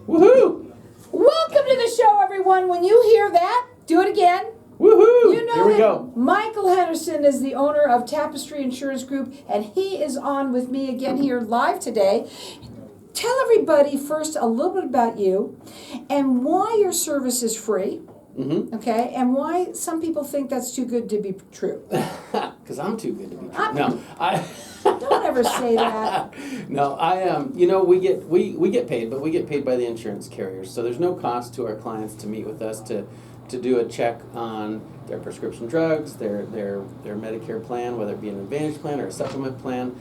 Woohoo! Welcome to the show, everyone. When you hear that, do it again. Woohoo! You know Here we that go. Michael Henderson is the owner of Tapestry Insurance Group, and he is on with me again here live today. Tell everybody first a little bit about you and why your service is free. Mm-hmm. Okay, and why some people think that's too good to be true. Because I'm too good to be true. No, Don't ever say that. No, I am. You know, we get paid, but we get paid by the insurance carriers. So there's no cost to our clients to meet with us to do a check on their prescription drugs, their Medicare plan, whether it be an Advantage plan or a supplement plan.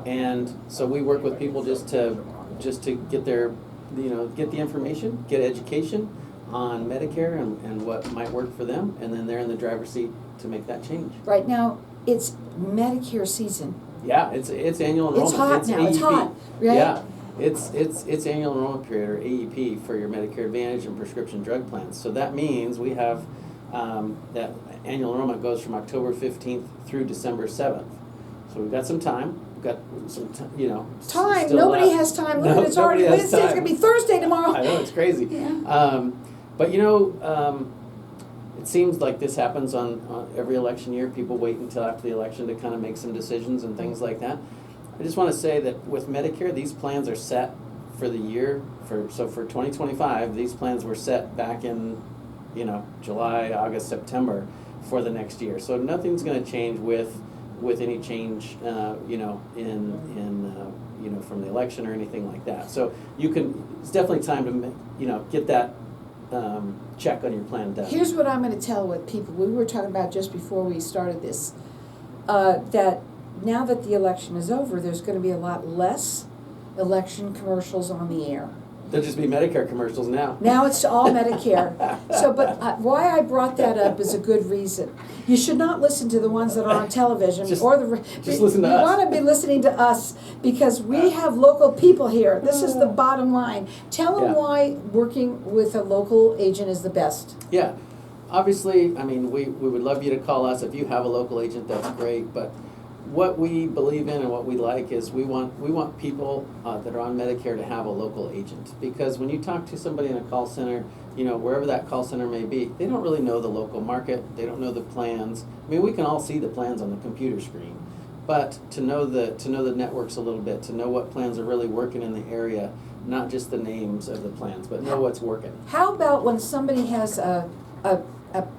And so we work with people just to get their, get the information, get education on Medicare and what might work for them, and then they're in the driver's seat to make that change. Right now, it's Medicare season. Yeah, it's annual enrollment. It's hot now. AEP. It's hot, right? Yeah, it's annual enrollment period, or AEP, for your Medicare Advantage and prescription drug plans. So that means we have that annual enrollment goes from October 15th through December 7th. So we've got some time. We've got some Time. still Nobody left. has time. No, Look, it's already nobody has Wednesday. It's time. going to be Thursday tomorrow. I know, it's crazy. Yeah. But it seems like this happens on every election year. People wait until after the election to kind of make some decisions and things like that. I just want to say that with Medicare, these plans are set for the year. So for 2025, these plans were set back in, July, August, September for the next year. So nothing's going to change with any change, from the election or anything like that. So it's definitely time to, get that check on your plan done. Here's what I'm going to tell what people, we were talking about just before we started this, that now that the election is over, there's going to be a lot less election commercials on the air. There'll just be Medicare commercials now. Now it's all Medicare. So, but why I brought that up is a good reason. You should not listen to the ones that are on television Just You listen to us. want to be listening to us because we have local people here. This is the bottom line. Tell them why working with a local agent is the best. Yeah. Obviously, we would love you to call us. If you have a local agent, that's great. But what we believe in and what we like is we want people that are on Medicare to have a local agent, because when you talk to somebody in a call center, wherever that call center may be, they don't really know the local market. They don't know the plans. We can all see the plans on the computer screen, but to know the networks a little bit, to know what plans are really working in the area, not just the names of the plans, but know what's working. How about when somebody has a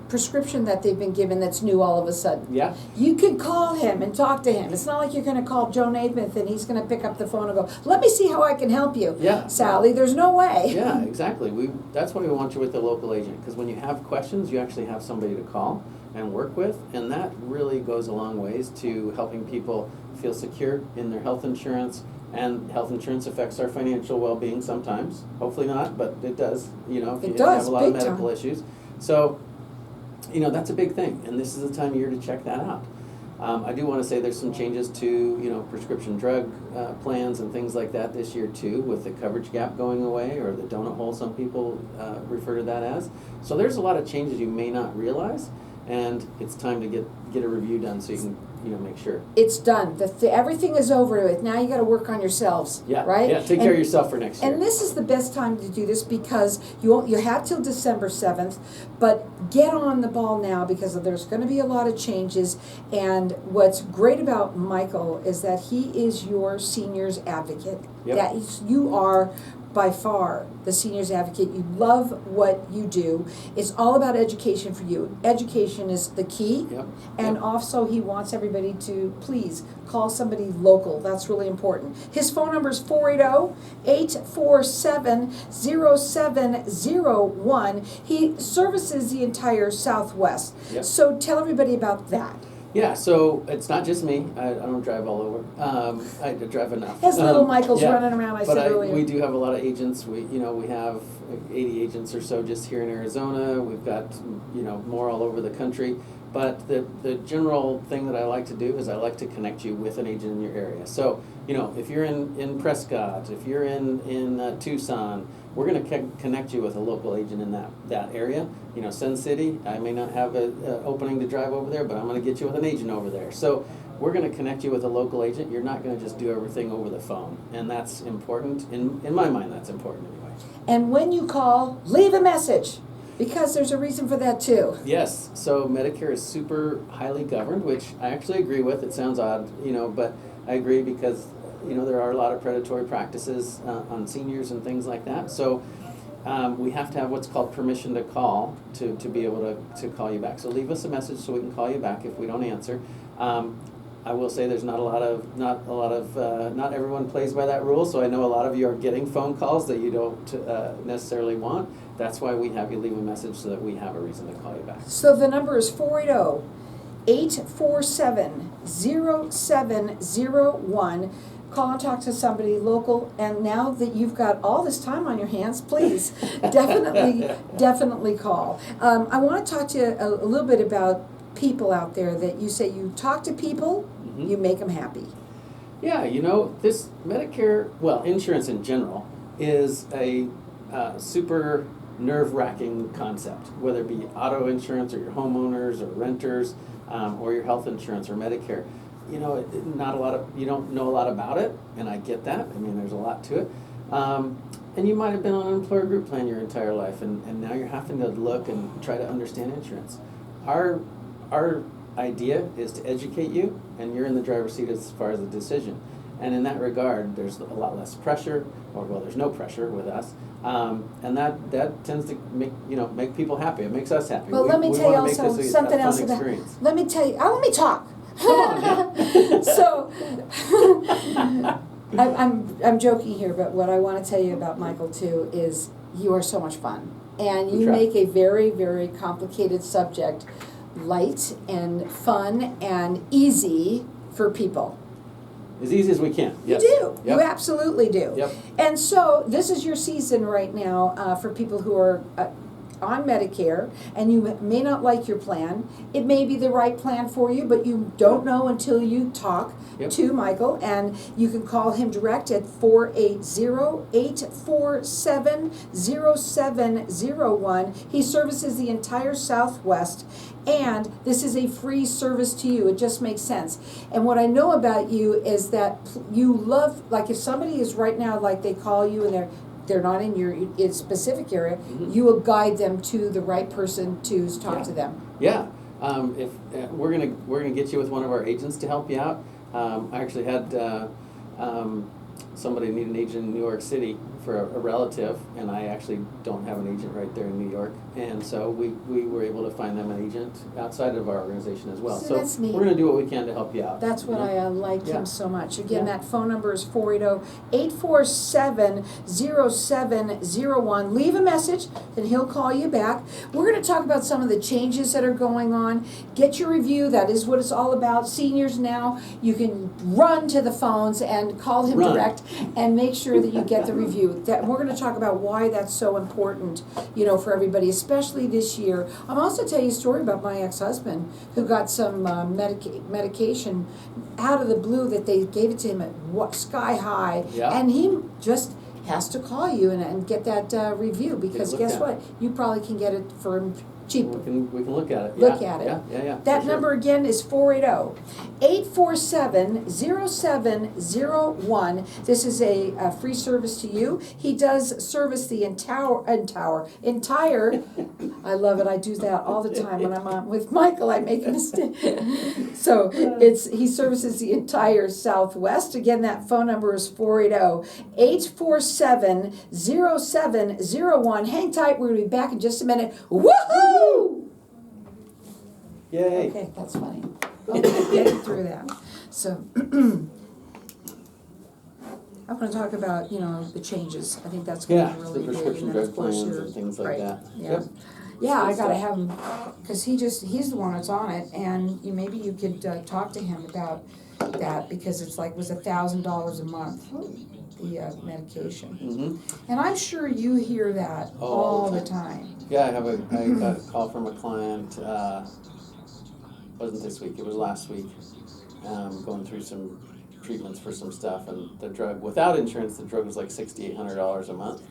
prescription that they've been given that's new all of a sudden? Yeah. You can call him and talk to him. It's not like you're going to call Joe Nathaniel and he's going to pick up the phone and go, let me see how I can help you. Yeah. Sally, there's no way. Yeah, exactly. That's why we want you with the local agent, because when you have questions, you actually have somebody to call and work with, and that really goes a long ways to helping people feel secure in their health insurance. And health insurance affects our financial well-being sometimes. Hopefully not, but it does, if you have a lot of medical issues. So, that's a big thing, and this is the time of year to check that out. I do want to say there's some changes to, prescription drug plans and things like that this year too, with the coverage gap going away, or the donut hole some people refer to that as. So there's a lot of changes you may not realize, and it's time to get a review done so you can, make sure. It's done. Everything is over with. Now you got to work on yourselves. Yeah, right? Yeah, take care of yourself for next year. And this is the best time to do this because you have till December 7th, but get on the ball now because there's going to be a lot of changes. And what's great about Michael is that he is your seniors advocate. Yep. You are by far the seniors advocate. You love what you do. It's all about education for you. Education is the key. Yep. And Yep. also he wants everybody to please call somebody local. That's really important. His phone number is 480-847-0701. He services the entire Southwest. Yep. So tell everybody about that. Yeah, so it's not just me. I don't drive all over. I drive enough. As little Michael's running around, I said earlier. We do have a lot of agents. We have 80 agents or so just here in Arizona. We've got, more all over the country. But the general thing that I like to do is I like to connect you with an agent in your area. So, if you're in Prescott, if you're in Tucson, we're going to connect you with a local agent in that area. Sun City, I may not have an opening to drive over there, but I'm going to get you with an agent over there. So we're going to connect you with a local agent. You're not going to just do everything over the phone. And that's important. In my mind, that's important anyway. And when you call, leave a message, because there's a reason for that too. Yes, so Medicare is super highly governed, which I actually agree with. It sounds odd, but I agree because, there are a lot of predatory practices on seniors and things like that. So we have to have what's called permission to call to be able to call you back. So leave us a message so we can call you back if we don't answer. I will say there's not everyone plays by that rule, so I know a lot of you are getting phone calls that you don't necessarily want. That's why we have you leave a message so that we have a reason to call you back. So the number is 480-847-0701. Call and talk to somebody local, and now that you've got all this time on your hands, please definitely call. I want to talk to you a little bit about people out there that you say you talk to people, you make them happy. Yeah, this Medicare, insurance in general, is a super nerve-wracking concept, whether it be auto insurance or your homeowners or renters or your health insurance or Medicare. You don't know a lot about it, and I get that. I mean, there's a lot to it. And you might have been on an employer group plan your entire life, and now you're having to look and try to understand insurance. Our idea is to educate you, and you're in the driver's seat as far as the decision. And in that regard, there's a lot less pressure, there's no pressure with us. And that tends to make people happy. It makes us happy. Well, let me tell you also something else about. Let me tell you. Let me talk. Come on, yeah. So, I'm joking here, but what I want to tell you about Michael too is you are so much fun, and you make a very, very complicated subject light and fun and easy for people. As easy as we can. Yes. You do. Yep. You absolutely do. Yep. And so this is your season right now for people who are on Medicare, and you may not like your plan. It may be the right plan for you, but you don't know until you talk to Michael, and you can call him direct at 480-847-0701. He services the entire Southwest, and this is a free service to you. It just makes sense. And what I know about you is that you love, like if somebody is right now, like they call you and they're not in your specific area, you will guide them to the right person to talk to them. Yeah, if we're gonna get you with one of our agents to help you out. I actually had somebody need an agent in New York City for a relative, and I actually don't have an agent right there in New York, and so we were able to find them an agent outside of our organization as well. So that's neat. We're going to do what we can to help you out. That's what I like him so much. Again, that phone number is 480-847-0701. Leave a message, then he'll call you back. We're going to talk about some of the changes that are going on. Get your review. That is what it's all about. Seniors now, you can run to the phones and call him direct and make sure that you get the review. We're going to talk about why that's so important, for everybody, especially this year. I'm also tell you a story about my ex-husband who got some medication out of the blue that they gave it to him at sky high, and he just has to call you and get that review, because guess what? You probably can get it for cheap. We can look at it. Look at it. Yeah. That number again is 480-847-0701. This is a free service to you. He does service the entire. I love it. I do that all the time when I'm on with Michael. I make a mistake. So he services the entire Southwest. Again, that phone number is 480-847-0701. Hang tight. We're going to be back in just a minute. Woohoo! Yay. Okay, that's funny. Okay, getting through that. So, I want to talk about, the changes. I think that's going to be really the big. prescription And then, drug of course, plans and things like that. Yeah. Yep. Yeah, I got to have him, because he's the one that's on it, and maybe you could talk to him about that, because it's was $1,000 a month, the medication. And I'm sure you hear that all the time. Yeah, I got a call from a client, wasn't this week, it was last week, going through some treatments for some stuff, and the drug, without insurance, the drug was like $6,800 a month.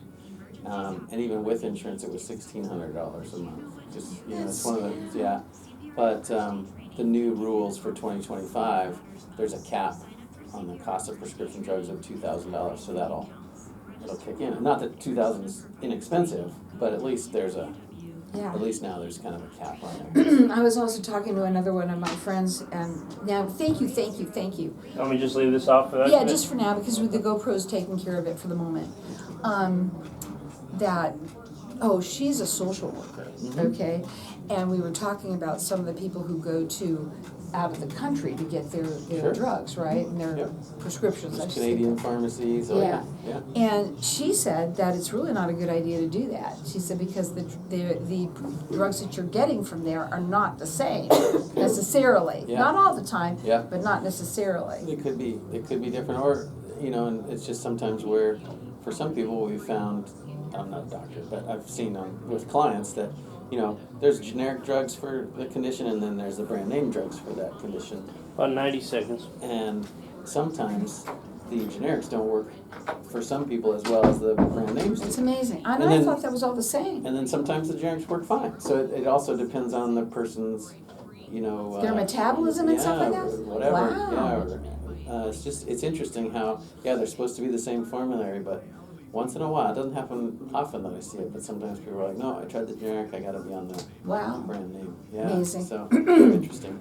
And even with insurance, it was $1,600 a month. Just, it's one of those, But the new rules for 2025, there's a cap on the cost of prescription drugs of $2,000, so it'll kick in. Not that 2,000 is inexpensive, but at least Yeah. at least now there's kind of a cap on there. I was also talking to another one of my friends, and now, thank you. Want me to just leave this off for that? Yeah, just for now, because with the GoPro's taking care of it for the moment. She's a social worker, okay? And we were talking about some of the people who go to out of the country to get their Sure. drugs, right? And their Yep. prescriptions. I There's should Canadian say. pharmacies. Yeah. Yeah. And she said that it's really not a good idea to do that. She said because the drugs that you're getting from there are not the same necessarily. Yeah. Not all the time, Yeah. but not necessarily. They could be different, or and it's just sometimes where, for some people, we've found. I'm not a doctor, but I've seen with clients that there's generic drugs for the condition, and then there's the brand name drugs for that condition. About 90 seconds. And sometimes the generics don't work for some people as well as the brand names It's do. amazing. And And I then- thought that was all the same. And then sometimes the generics work fine. So it also depends on the person's, Their metabolism and stuff like that? or whatever. Wow. Yeah. It's interesting how they're supposed to be the same formulary, but once in a while, it doesn't happen often that I see it, but sometimes people are like, no, I tried the generic, I gotta be on the Wow. brand name. Yeah. Amazing. So very interesting.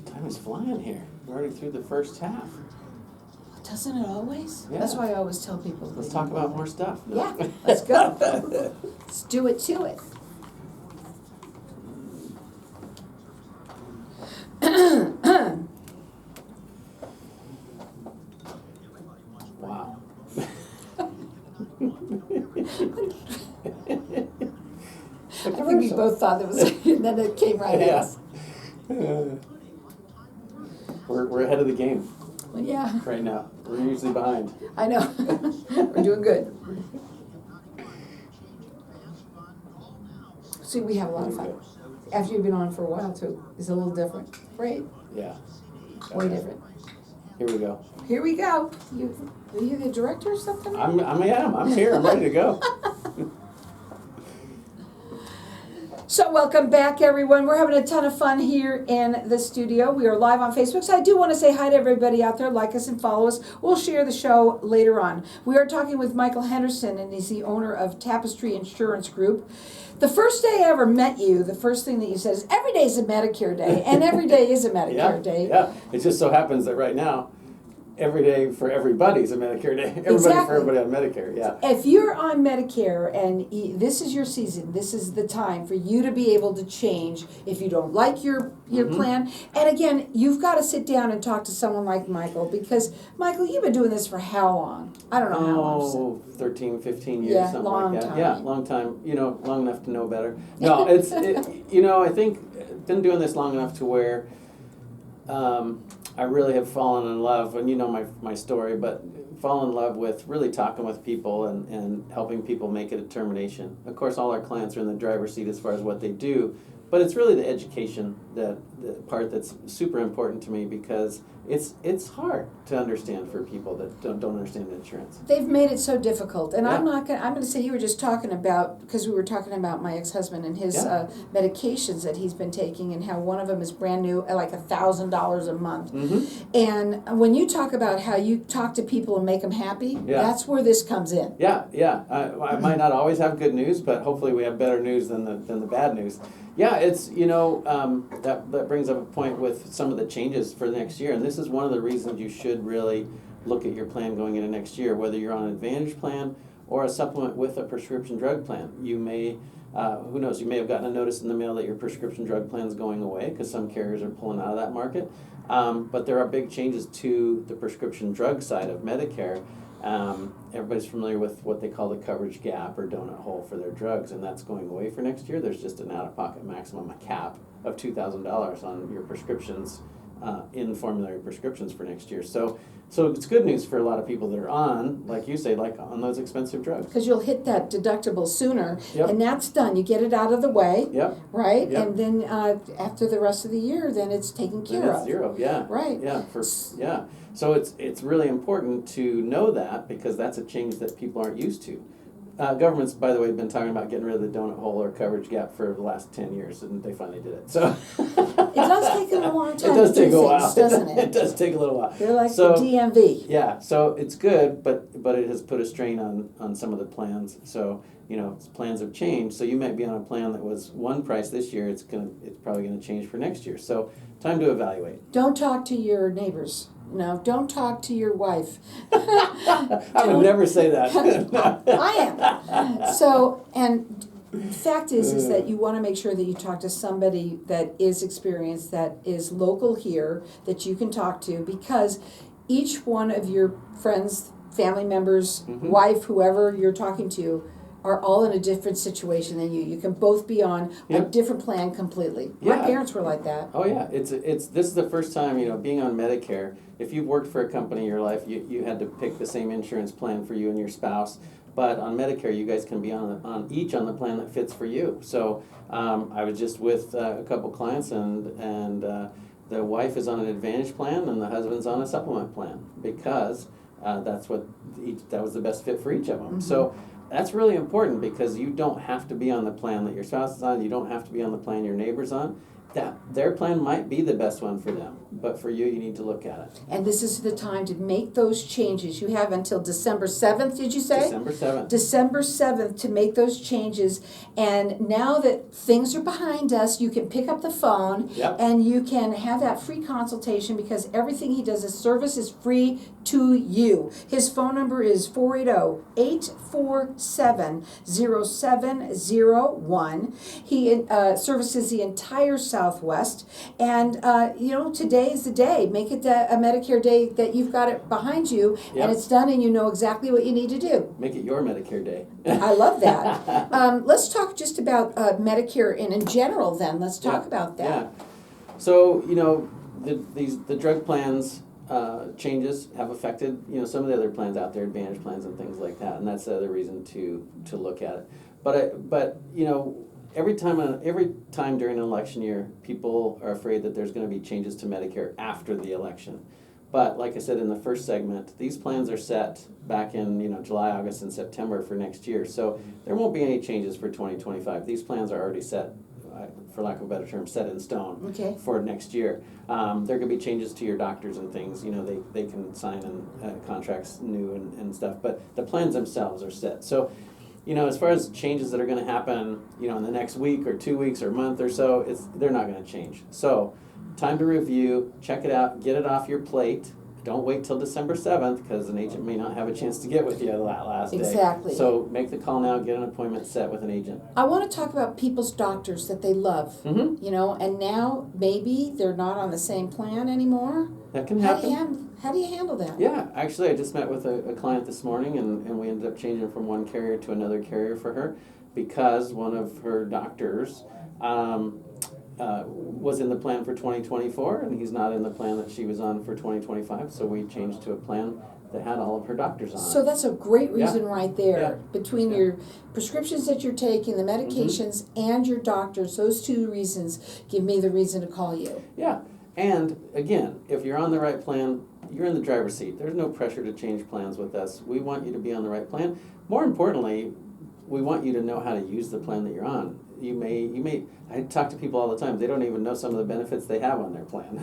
Time is flying here. We're already through the first half. Doesn't it always? Yeah. That's why I always tell people. Let's talk about more stuff. Yeah, let's go. Let's do it to it. Wow. I think we both thought that was, and then it came right at Yeah. us. We're ahead of the game Well, yeah, right now. We're usually behind. I know. We're doing good. See, we have a lot of fun. After you've been on for a while too, it's a little different. Right? Yeah. Way different. Here we go. Here we go. Are you the director or something? I'm here. I'm ready to go. So welcome back, everyone. We're having a ton of fun here in the studio. We are live on Facebook. So I do want to say hi to everybody out there. Like us and follow us. We'll share the show later on. We are talking with Michael Henderson, and he's the owner of Tapestry Insurance Group. The first day I ever met you, the first thing that you said is, every day is a Medicare day, and every day is a Medicare day. Yeah. It just so happens that right now, every day for everybody's a Medicare day. Everybody Exactly. for everybody on Medicare. Yeah. If you're on Medicare and this is your season, this is the time for you to be able to change if you don't like your plan. And again, you've got to sit down and talk to someone like Michael, because, Michael, you've been doing this for how long? I don't know how long. 13, 15 years, Yeah, something long like that. time. Yeah, long time. Long enough to know better. No, I think been doing this long enough to where I really have fallen in love, and my story, but fall in love with really talking with people and helping people make a determination. Of course, all our clients are in the driver's seat as far as what they do, but it's really the education, the part that's super important to me, because it's hard to understand for people that don't understand insurance. They've made it so difficult, and Yeah. I'm going to say, you were just talking about, because we were talking about my ex-husband and his Yeah. medications that he's been taking, and how one of them is brand new at like $1,000 a month. Mm-hmm. And when you talk about how you talk to people and make them happy, Yeah. that's where this comes in. Yeah. I might not always have good news, but hopefully we have better news than the bad news. Yeah, it's that brings up a point with some of the changes for next year, and this is one of the reasons you should really look at your plan going into next year, whether you're on an Advantage plan or a supplement with a prescription drug plan. You may, who knows, you may have gotten a notice in the mail that your prescription drug plan is going away, because some carriers are pulling out of that market. But there are big changes to the prescription drug side of Medicare. Everybody's familiar with what they call the coverage gap or donut hole for their drugs, and that's going away for next year. There's just an out-of-pocket maximum, a cap of $2,000 on your prescriptions, in formulary prescriptions for next year. So it's good news for a lot of people that are on, like you say, like on those expensive drugs. Because you'll hit that deductible sooner, Yep. and that's done. You get it out of the way, Yep. right? Yep. And then after the rest of the year, then it's taken care And it's of. zero, yeah. Right. So it's really important to know that, because that's a change that people aren't used to. Government's, by the way, been talking about getting rid of the donut hole or coverage gap for the last 10 years, and they finally did it. So It does take a long time it does to do take a while, things, doesn't it? It does take a little while. They're like So, the DMV. Yeah, so it's good, but it has put a strain on some of the plans. So, plans have changed. So you might be on a plan that was one price this year. It's probably gonna change for next year. So time to evaluate. Don't talk to your neighbors. No, don't talk to your wife. I would never say that. I am. So, and the fact is that you want to make sure that you talk to somebody that is experienced, that is local here, that you can talk to, because each one of your friends, family members, wife, whoever you're talking to, are all in a different situation than you. You can both be on a Yep. different plan completely. My Yeah. parents were like that. Oh yeah, it's this is the first time, being on Medicare. If you've worked for a company in your life, you had to pick the same insurance plan for you and your spouse. But on Medicare, you guys can be on each on the plan that fits for you. So I was just with a couple clients, and the wife is on an Advantage plan and the husband's on a supplement plan because that was the best fit for each of them. So that's really important because you don't have to be on the plan that your spouse is on. You don't have to be on the plan your neighbor's on. That their plan might be the best one for them, but for you need to look at it. And this is the time to make those changes. You have until December 7th, did you say? December 7th. December 7th to make those changes. And now that things are behind us, you can pick up the phone Yep. and you can have that free consultation because everything he does, his service is free to you. His phone number is 480-847-0701. He services the entire Southwest. And, today is the day. Make it a Medicare day that you've got it behind you Yep. and it's done and you know exactly what you need to do. Make it your Medicare day. I love that. Let's talk just about Medicare and in general then. Let's talk about that. Yeah. So, the drug plans changes have affected, some of the other plans out there, Advantage plans and things like that, and that's the other reason to look at it. But every time during an election year, people are afraid that there's going to be changes to Medicare after the election. But like I said in the first segment, these plans are set back in July, August, and September for next year. So there won't be any changes for 2025. These plans are already set, for lack of a better term, set in stone Okay. for next year. There could be changes to your doctors and things. They can sign contracts new and stuff. But the plans themselves are set. So, as far as changes that are going to happen, in the next week or 2 weeks or month or so, they're not going to change. So, time to review, check it out, get it off your plate. Don't wait till December 7th because an agent may not have a chance to get with you that last day. Exactly. So make the call now, get an appointment set with an agent. I want to talk about people's doctors that they love, Mm-hmm. and now maybe they're not on the same plan anymore. That can How happen. do you handle that? Yeah, actually, I just met with a client this morning, and we ended up changing from one carrier to another carrier for her because one of her doctors was in the plan for 2024, and he's not in the plan that she was on for 2025, so we changed to a plan that had all of her doctors on So it. that's a great reason right there. Yeah. Between Yeah. your prescriptions that you're taking, the medications, and your doctors, those two reasons give me the reason to call you. Yeah, and again, if you're on the right plan, you're in the driver's seat. There's no pressure to change plans with us. We want you to be on the right plan. More importantly, we want you to know how to use the plan that you're on. I talk to people all the time. They don't even know some of the benefits they have on their plan.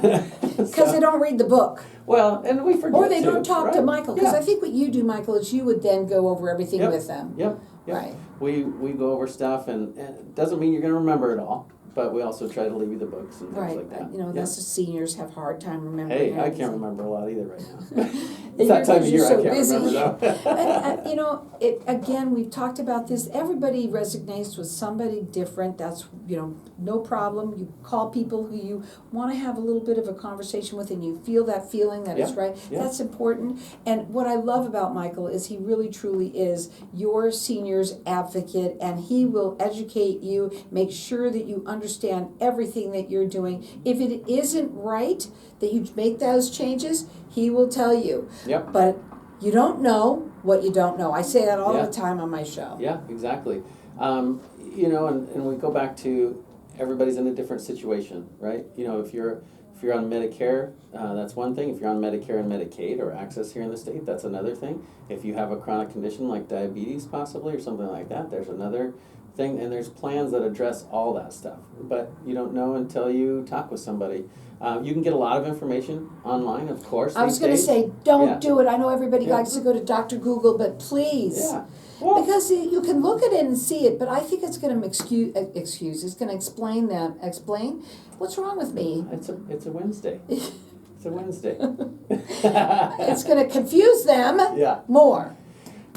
Because they don't read the book. Well, and we forget Or they to, don't talk to right? Michael. Because Yeah. I think what you do, Michael, is you would then go over everything Yep. with them. Yep. Right. We go over stuff, and it doesn't mean you're going to remember it all, but we also try to leave you the books and things Right. like that. That's the seniors have a hard time remembering. Hey, I everything. can't remember a lot either right now. And It's that time of you're year so I can't busy. remember though. Again, we've talked about this. Everybody resonates with somebody different. That's, no problem. You call people who you want to have a little bit of a conversation with and you feel that feeling that it's Yeah, right. yeah. That's important. And what I love about Michael is he really truly is your senior's advocate, and he will educate you, make sure that you understand everything that you're doing. If it isn't right that you make those changes, he will tell you. Yep. But you don't know what you don't know. I say that all Yeah. the time on my show. Yeah, exactly. And we go back to everybody's in a different situation, right? If you're If you're on Medicare, that's one thing. If you're on Medicare and Medicaid or access here in the state, that's another thing. If you have a chronic condition like diabetes possibly or something like that, there's another thing. And there's plans that address all that stuff. But you don't know until you talk with somebody. You can get a lot of information online, of course. I was going to days. say, don't Yeah. do it. I know everybody Yeah. likes to go to Dr. Google, but please. Yeah. Well, Because you can look at it and see it, but I think it's going to it's going to explain what's wrong with me. it's a Wednesday. It's a Wednesday. It's going to confuse them Yeah. more.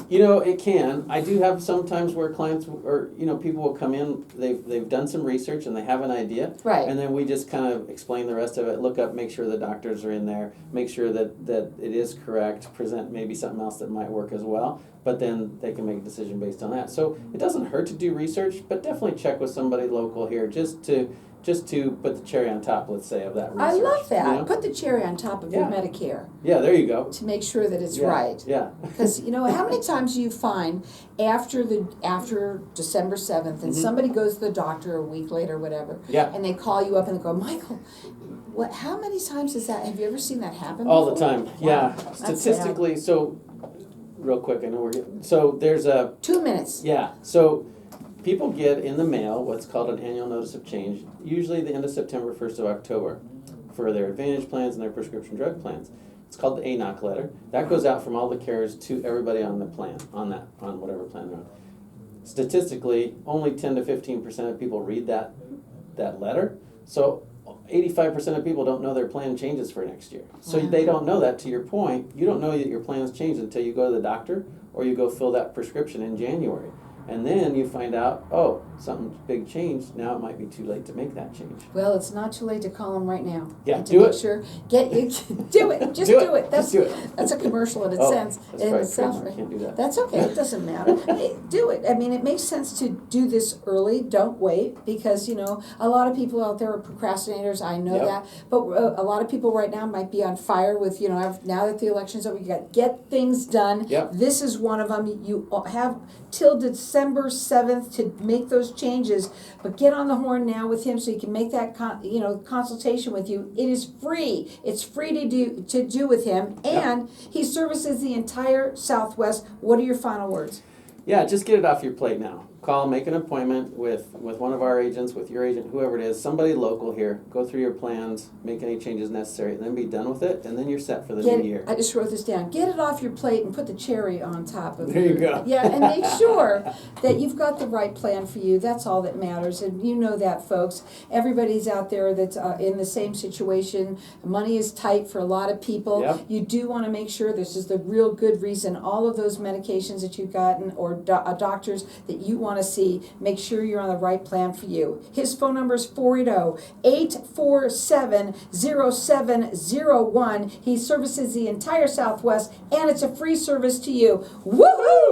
You know, it can. I do have sometimes where clients or people will come in, they've done some research and they have an idea. Right. And then we just kind of explain the rest of it, look up, make sure the doctors are in there, make sure that it is correct, present maybe something else that might work as well, but then they can make a decision based on that. So it doesn't hurt to do research, but definitely check with somebody local here just to put the cherry on top, let's say, of that research. I love that. You know? Put the cherry on top of your Yeah. Medicare Yeah, there you go. to make sure that it's Yeah, right. Yeah. Because how many times do you find after December 7th and Mhm. somebody goes to the doctor a week later, whatever, Yeah. and they call you up and they go, Michael, how many times is that? Have you ever seen that happen? All the before? time, Wow, yeah. that's Statistically, so, real quick, I know we're getting, so there's a, 2 minutes. yeah, so people get in the mail what's called an annual notice of change, usually the end of September, 1st of October, for their Advantage plans and their prescription drug plans. It's called the ANOC letter. That goes out from all the carriers to everybody on the plan, on whatever plan they're on. Statistically, only 10 to 15% of people read that letter. So 85% of people don't know their plan changes for next year. So Wow. they don't know that, to your point. You don't know that your plan's changed until you go to the doctor or you go fill that prescription in January. And then you find out, oh, something big changed. Now it might be too late to make that change. Well, it's not too late to call them right now. Yeah, and to do make it. Sure, do it. Just Do do it. it. Just do it. That's a commercial in its Oh, sense, that's in probably itself. trademark. Can't do that. That's okay. It doesn't matter. Hey, do it. I mean, it makes sense to do this early. Don't wait because a lot of people out there are procrastinators. I know Yep. that, but a lot of people right now might be on fire with now that the election's over, you got to get things done. Yep. This is one of them. You have till December 7th to make those changes, but get on the horn now with him so he can make that consultation with you. It is free. It's free to do with him, and he services the entire Southwest. What are your final words? Yeah, just get it off your plate now. Call, make an appointment with one of our agents, with your agent, whoever it is, somebody local here. Go through your plans, make any changes necessary, and then be done with it, and then you're set for the new year. I just wrote this down. Get it off your plate and put the cherry on top of it. There you go. Yeah, and make sure that you've got the right plan for you. That's all that matters, and you know that, folks. Everybody's out there that's in the same situation. Money is tight for a lot of people. Yep. You do want to make sure this is the real good reason. All of those medications that you've gotten or doctors that you want to see, make sure you're on the right plan for you. His phone number is 480-847-0701. He services the entire Southwest, and it's a free service to you. Woohoo!